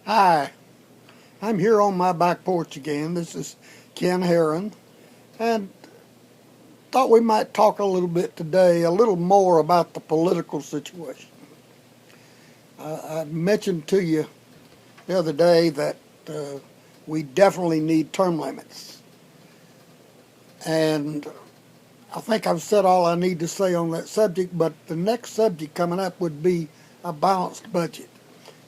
Hi, I'm here on my back porch again. This is Ken Herron, and thought we might talk a little bit today, a little more about the political situation. I mentioned to you the other day that uh, we definitely need term limits, and I think I've said all I need to say on that subject, but the next subject coming up would be a balanced budget.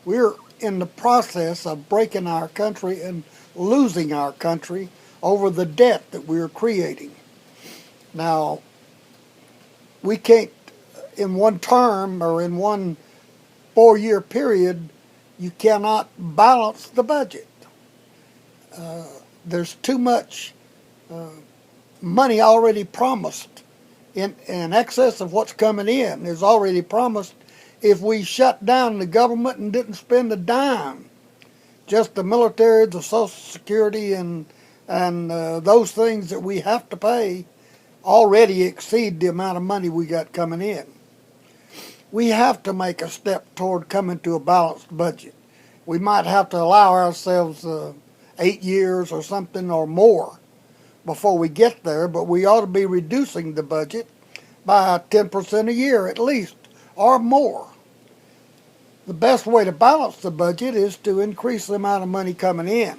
We're in the process of breaking our country and losing our country over the debt that we're creating. Now, we can't, in one term or in one 4 year period, you cannot balance the budget. There's too much uh, money already promised in excess of what's coming in is already promised if we shut down the government and didn't spend a dime. Just the military, the Social Security, and those things that we have to pay already exceed the amount of money we got coming in. We have to make a step toward coming to a balanced budget. We might have to allow ourselves 8 years or something or more before we get there, but we ought to be reducing the budget by 10% a year at least or more. The best way to balance the budget is to increase the amount of money coming in.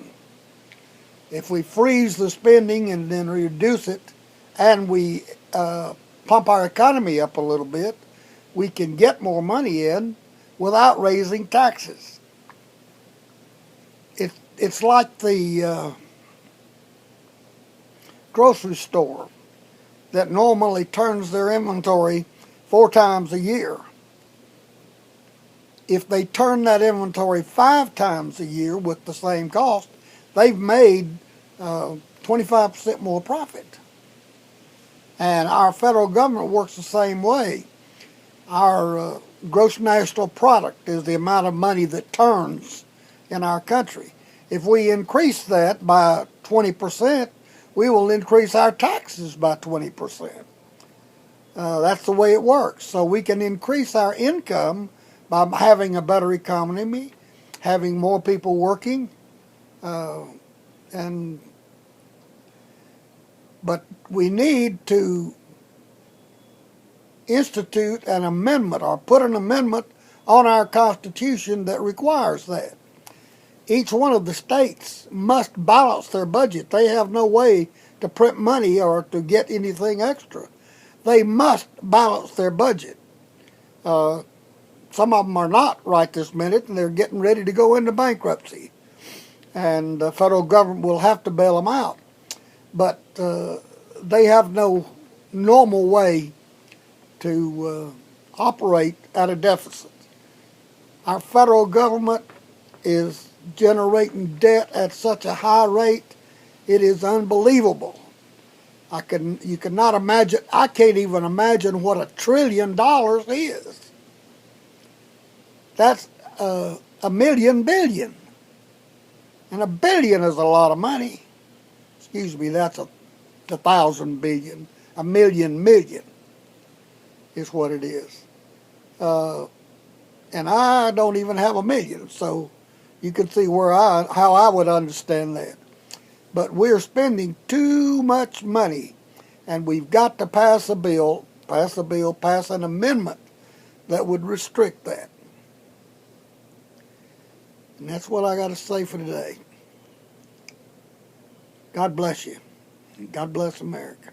If we freeze the spending and then reduce it and we pump our economy up a little bit, we can get more money in without raising taxes. It's like the grocery store that normally turns their inventory 4 times a year. If they turn that inventory 5 times a year with the same cost, they've made 25% more profit. And our federal government works the same way. Our gross national product is the amount of money that turns in our country. If we increase that by 20%, we will increase our taxes by 20%. That's the way it works. So we can increase our income by having a better economy, having more people working, uh, and but we need to institute an amendment or put an amendment on our Constitution that requires that. Each one of the states must balance their budget. They have no way to print money or to get anything extra. They must balance their budget. Uh, some of them are not right this minute, and they're getting ready to go into bankruptcy. And the federal government will have to bail them out. But they have no normal way to operate at a deficit. Our federal government is generating debt at such a high rate, it is unbelievable. You cannot imagine, I can't even imagine what $1 trillion is. That's a million billion. And a billion is a lot of money. Excuse me, that's a 1,000 billion. A million million is what it is. And I don't even have a million, so you can see how I would understand that. But we're spending too much money, and we've got to pass an amendment that would restrict that. And that's what I got to say for today. God bless you. God bless America.